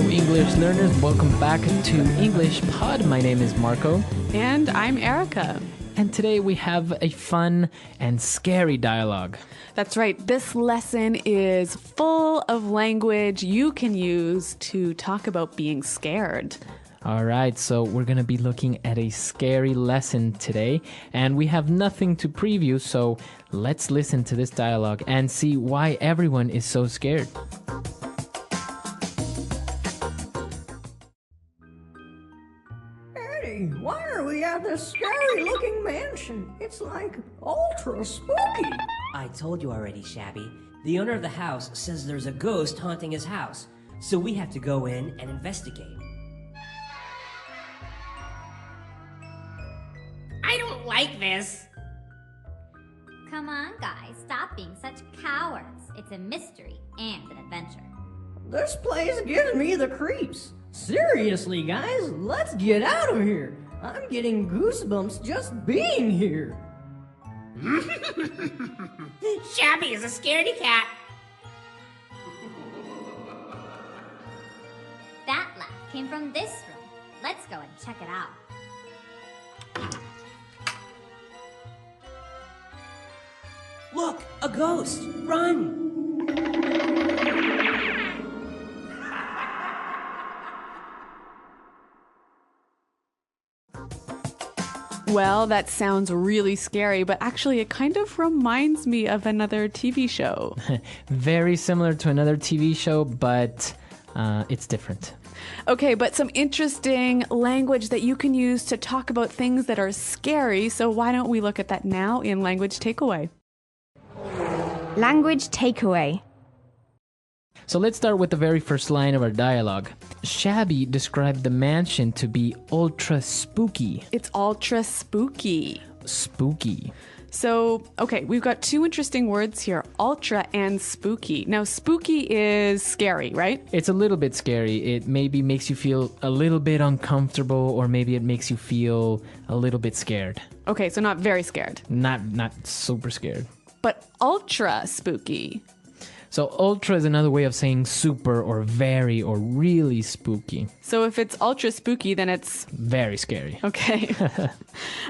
Hello, English learners. Welcome back to English Pod. My name is Marco. And I'm Erica. And today we have a fun and scary dialogue. That's right. This lesson is full of language you can use to talk about being scared. All right, so we're going to be looking at a scary lesson today, and we have nothing to preview, so let's listen to this dialogue and see why everyone is so scared. Eddie, why are we at this scary-looking mansion? It's like ultra spooky. I told you already, Shabby. The owner of the house says there's a ghost haunting his house, so we have to go in and investigate. I don't like this. Come on, guys, stop being such cowards. It's a mystery and an adventure. This place gives me the creeps. Seriously, guys, let's get out of here. I'm getting goosebumps just being here. Shabby is a scaredy cat. That laugh came from this room. Let's go and check it out. Look, a ghost! Run! Well, that sounds really scary, but actually it kind of reminds me of another TV show. Very similar to another TV show, but it's different. Okay, but some interesting language that you can use to talk about things that are scary. So why don't we look at that now in Language Takeaway? Language takeaway. So let's start with the very first line of our dialogue. Shabby described the mansion to be ultra spooky. It's ultra spooky. Spooky. So, okay, we've got two interesting words here, ultra and spooky. Now, spooky is scary, right? It's a little bit scary. It maybe makes you feel a little bit uncomfortable, or maybe it makes you feel a little bit scared. Okay, so not very scared. Not super scared. But ultra spooky. So ultra is another way of saying super or very or really spooky. So if it's ultra spooky, then it's very scary. Okay.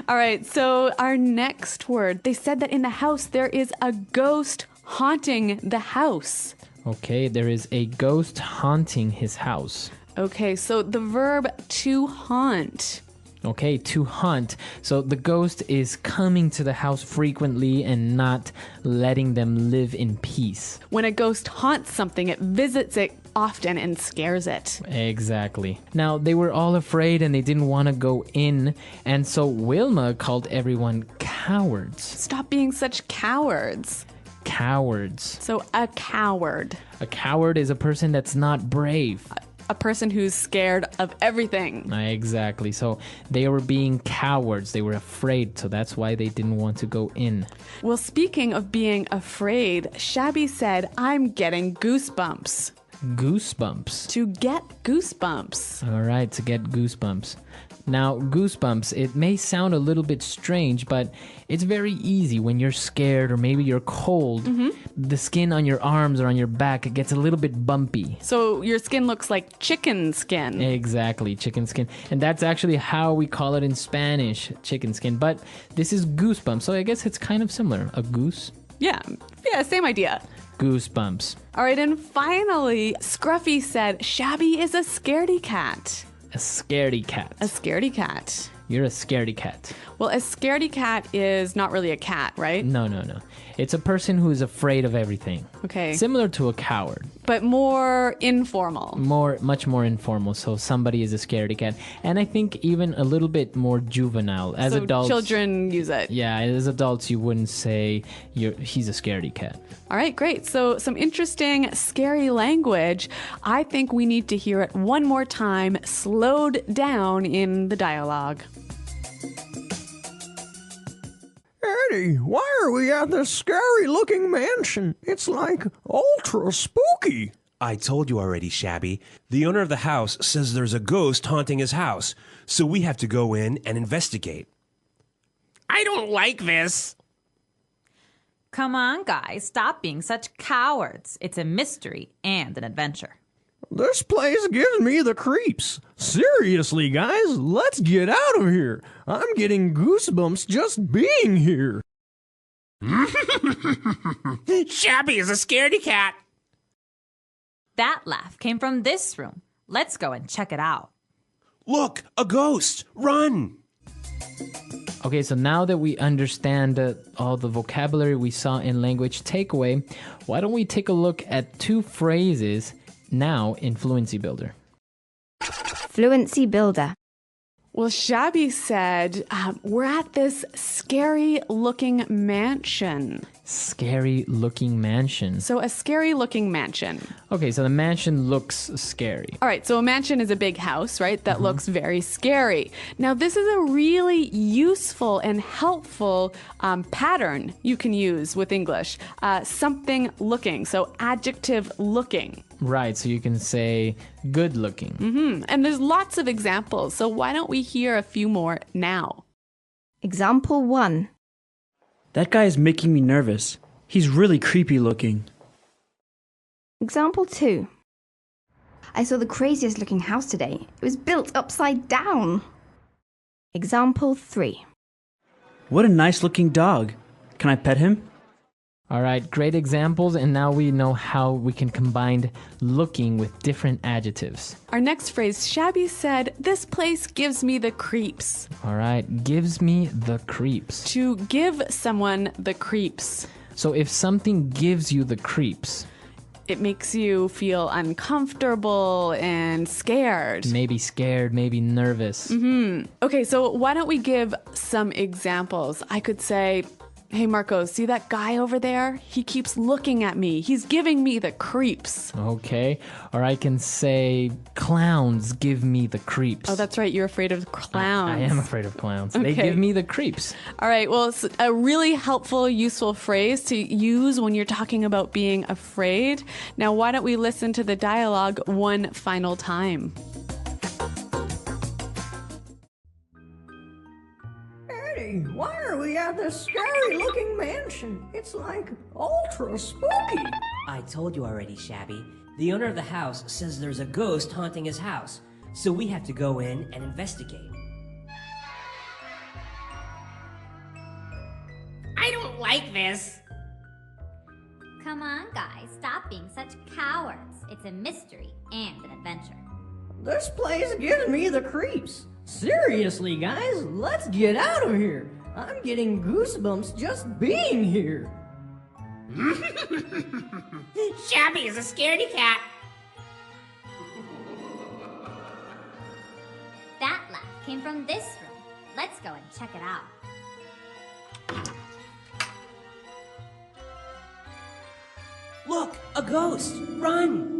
All right. So our next word, they said that in the house there is a ghost haunting the house. Okay, there is a ghost haunting his house. Okay, so the verb to haunt. Okay, to haunt. So the ghost is coming to the house frequently and not letting them live in peace. When a ghost haunts something, it visits it often and scares it. Exactly. Now, they were all afraid and they didn't want to go in, and so Wilma called everyone cowards. Stop being such cowards. Cowards. So a coward. A coward is a person that's not brave. A person who's scared of everything. Exactly. So they were being cowards. They were afraid. So that's why they didn't want to go in. Well, speaking of being afraid, Shabby said, I'm getting goosebumps. Goosebumps. To get goosebumps. All right, to get goosebumps. Now, goosebumps, it may sound a little bit strange, but it's very easy when you're scared or maybe you're cold. The skin on your arms or on your back, it gets a little bit bumpy. So your skin looks like chicken skin. Exactly, chicken skin. And that's actually how we call it in Spanish, chicken skin. But this is goosebumps, so I guess it's kind of similar. A goose? Yeah, same idea. Goosebumps. All right, and finally, Scruffy said, Shabby is a scaredy cat. A scaredy cat. A scaredy cat. You're a scaredy cat. Well, a scaredy cat is not really a cat, right? No. It's a person who is afraid of everything. Okay. Similar to a coward. But more informal. Much more informal. So somebody is a scaredy cat. And I think even a little bit more juvenile. As so adults, children use it. Yeah, as adults, you wouldn't say he's a scaredy cat. All right, great. So some interesting, scary language. I think we need to hear it one more time, slowed down in the dialogue. Eddie, why are we at this scary-looking mansion? It's like ultra spooky. I told you already, Shabby. The owner of the house says there's a ghost haunting his house, so we have to go in and investigate. I don't like this. Come on, guys, stop being such cowards. It's a mystery and an adventure. This place gives me the creeps. Seriously, guys, let's get out of here. I'm getting goosebumps just being here. Shabby is a scaredy cat. That laugh came from this room. Let's go and check it out. Look, a ghost! Run! Okay, so now that we understand all the vocabulary we saw in language takeaway, why don't we take a look at 2 phrases now in Fluency Builder? Fluency Builder. Well, Shabby said, we're at this scary-looking mansion. Scary-looking mansion. So a scary-looking mansion. Okay, so the mansion looks scary. All right, so a mansion is a big house, right, that looks very scary. Now, this is a really useful and helpful pattern you can use with English. Something looking, so adjective looking. Right, so you can say good looking. And there's lots of examples, so why don't we hear a few more now? Example 1. That guy is making me nervous. He's really creepy looking. Example 2. I saw the craziest looking house today. It was built upside down. Example 3. What a nice looking dog. Can I pet him? All right, great examples, and now we know how we can combine looking with different adjectives. Our next phrase, Shabby said, this place gives me the creeps. All right, gives me the creeps. To give someone the creeps. So if something gives you the creeps, it makes you feel uncomfortable and scared. Maybe nervous. Okay, so why don't we give some examples? I could say, hey, Marco, see that guy over there? He keeps looking at me. He's giving me the creeps. Okay. Or I can say, clowns give me the creeps. Oh, that's right. You're afraid of clowns. I am afraid of clowns. Okay. They give me the creeps. All right. Well, it's a really helpful, useful phrase to use when you're talking about being afraid. Now, why don't we listen to the dialogue one final time? Eddie, why are we at this scary-looking mansion? It's like ultra spooky. I told you already, Shabby. The owner of the house says there's a ghost haunting his house, so we have to go in and investigate. I don't like this. Come on, guys, stop being such cowards. It's a mystery and an adventure. This place gives me the creeps. Seriously, guys, let's get out of here. I'm getting goosebumps just being here. Shabby is a scaredy cat. That laugh came from this room. Let's go and check it out. Look, a ghost! Run!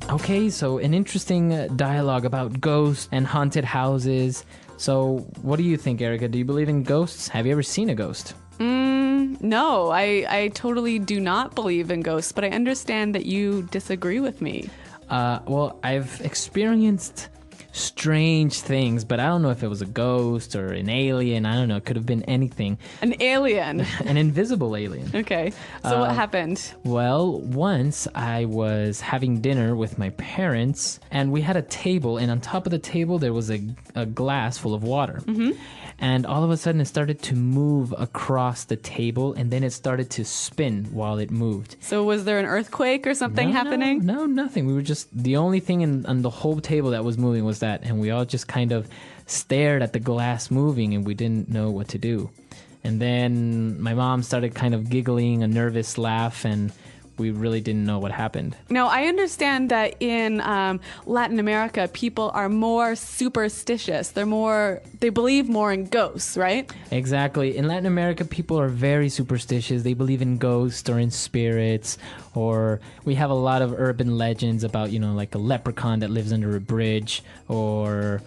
Okay, so an interesting dialogue about ghosts and haunted houses. So what do you think, Erica? Do you believe in ghosts? Have you ever seen a ghost? No, I totally do not believe in ghosts, but I understand that you disagree with me. Well, I've experienced strange things, but I don't know if it was a ghost or an alien. I don't know. It could have been anything. An alien? An invisible alien. Okay. So what happened? Well, once I was having dinner with my parents, and we had a table, and on top of the table there was a glass full of water. And all of a sudden it started to move across the table, and then it started to spin while it moved. So was there an earthquake or something happening? No, nothing. We were just, the only thing on the whole table that was moving was that, and we all just kind of stared at the glass moving, and we didn't know what to do. And then my mom started kind of giggling, a nervous laugh, and we really didn't know what happened. Now, I understand that in Latin America, people are more superstitious. They believe more in ghosts, right? Exactly. In Latin America, people are very superstitious. They believe in ghosts or in spirits, or we have a lot of urban legends about, like a leprechaun that lives under a bridge, or,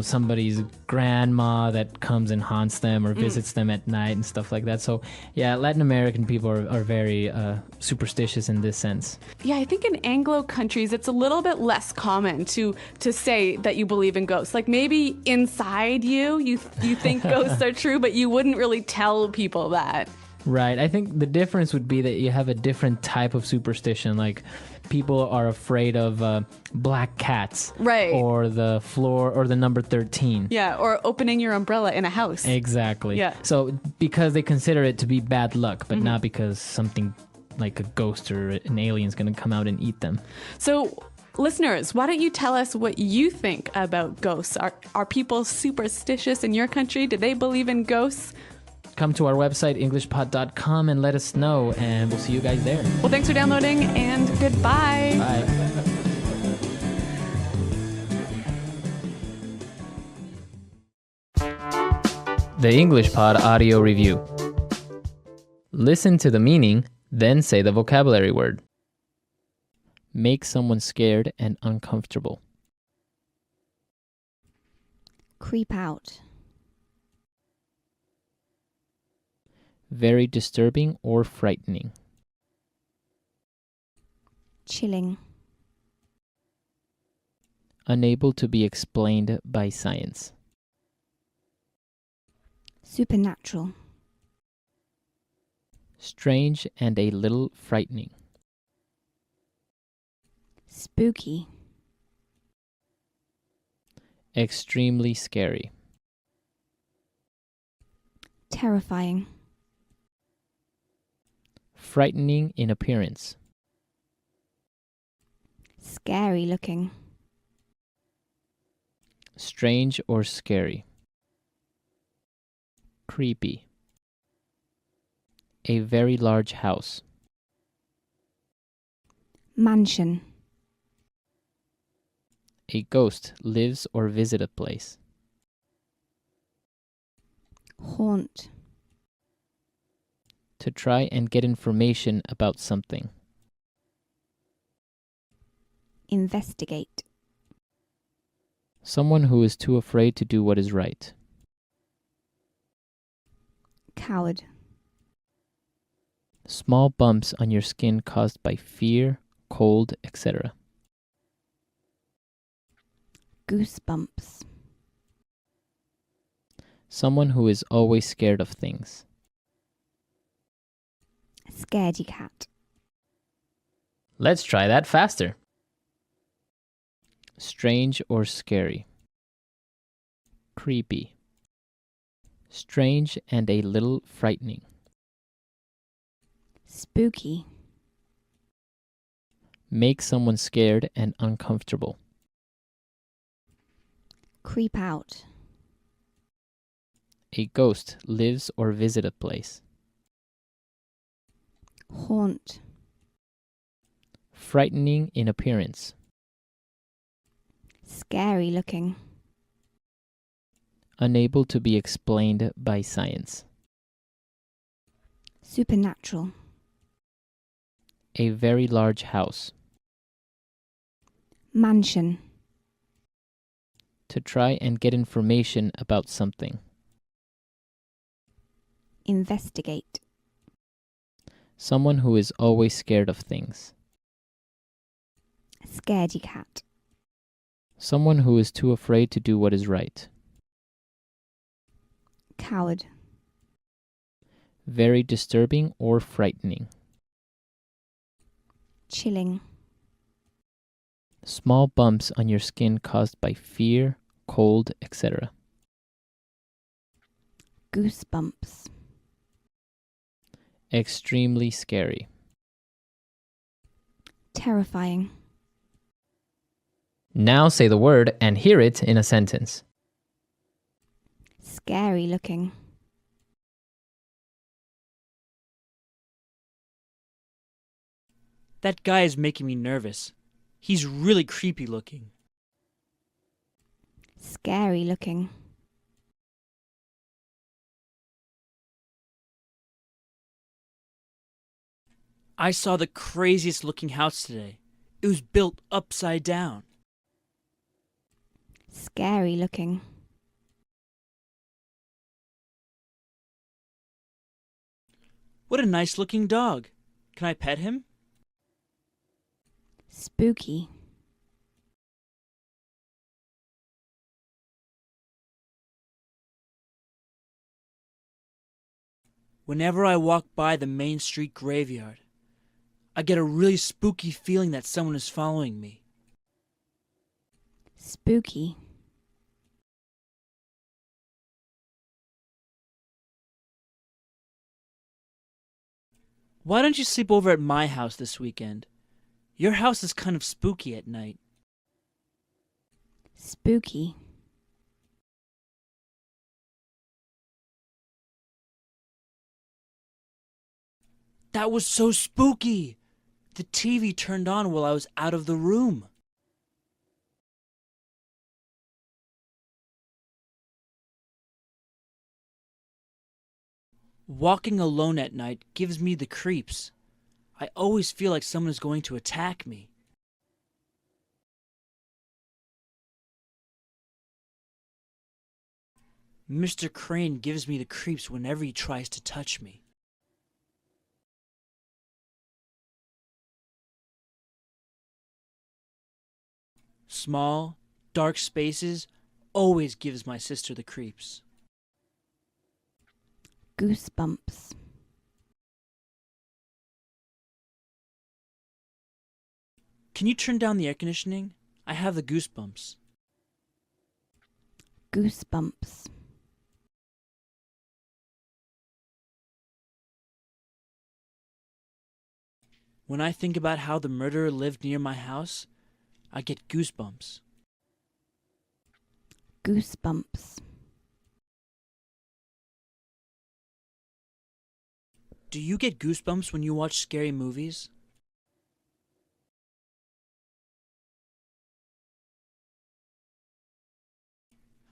somebody's grandma that comes and haunts them or visits them at night and stuff like that. So yeah, Latin American people are very superstitious in this sense. Yeah, I think in Anglo countries it's a little bit less common to say that you believe in ghosts. Like maybe inside you think ghosts are true, but you wouldn't really tell people that. Right. I think the difference would be that you have a different type of superstition. Like people are afraid of black cats. Right. Or the floor or the number 13. Yeah, or opening your umbrella in a house. Exactly. Yeah. So because they consider it to be bad luck, but not because something like a ghost or an alien is going to come out and eat them. So listeners, why don't you tell us what you think about ghosts? Are people superstitious in your country? Do they believe in ghosts? Come to our website, englishpod.com, and let us know, and we'll see you guys there. Well, thanks for downloading, and goodbye. Bye. The English Pod Audio Review. Listen to the meaning, then say the vocabulary word. Make someone scared and uncomfortable. Creep out. Very disturbing or frightening. Chilling. Unable to be explained by science. Supernatural. Strange and a little frightening. Spooky. Extremely scary. Terrifying. Frightening in appearance. Scary looking. Strange or scary. Creepy. A very large house. Mansion. A ghost lives or visits a place. Haunt. To try and get information about something. Investigate. Someone who is too afraid to do what is right. Coward. Small bumps on your skin caused by fear, cold, etc. Goosebumps. Someone who is always scared of things. Scaredy cat. Let's try that faster. Strange or scary. Creepy. Strange and a little frightening. Spooky. Make someone scared and uncomfortable. Creep out. A ghost lives or visits a place. Haunt. Frightening in appearance. Scary looking. Unable to be explained by science. Supernatural. A very large house. Mansion. To try and get information about something. Investigate. Someone who is always scared of things. Scaredy cat. Someone who is too afraid to do what is right. Coward. Very disturbing or frightening. Chilling. Small bumps on your skin caused by fear, cold, etc. Goosebumps. Extremely scary. Terrifying. Now say the word and hear it in a sentence. Scary looking. That guy is making me nervous. He's really creepy looking. Scary looking. I saw the craziest looking house today. It was built upside down. Scary looking. What a nice looking dog. Can I pet him? Spooky. Whenever I walk by the Main Street graveyard, I get a really spooky feeling that someone is following me. Spooky. Why don't you sleep over at my house this weekend? Your house is kind of spooky at night. Spooky. That was so spooky! The TV turned on while I was out of the room. Walking alone at night gives me the creeps. I always feel like someone is going to attack me. Mr. Crane gives me the creeps whenever he tries to touch me. Small, dark spaces always gives my sister the creeps. Goosebumps. Can you turn down the air conditioning? I have the goosebumps. Goosebumps. When I think about how the murderer lived near my house, I get goosebumps. Goosebumps. Do you get goosebumps when you watch scary movies?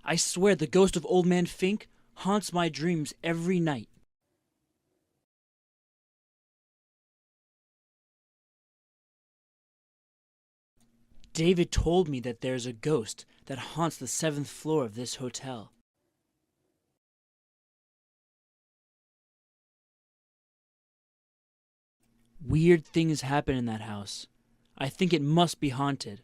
I swear the ghost of Old Man Fink haunts my dreams every night. David told me that there's a ghost that haunts the 7th floor of this hotel. Weird things happen in that house. I think it must be haunted.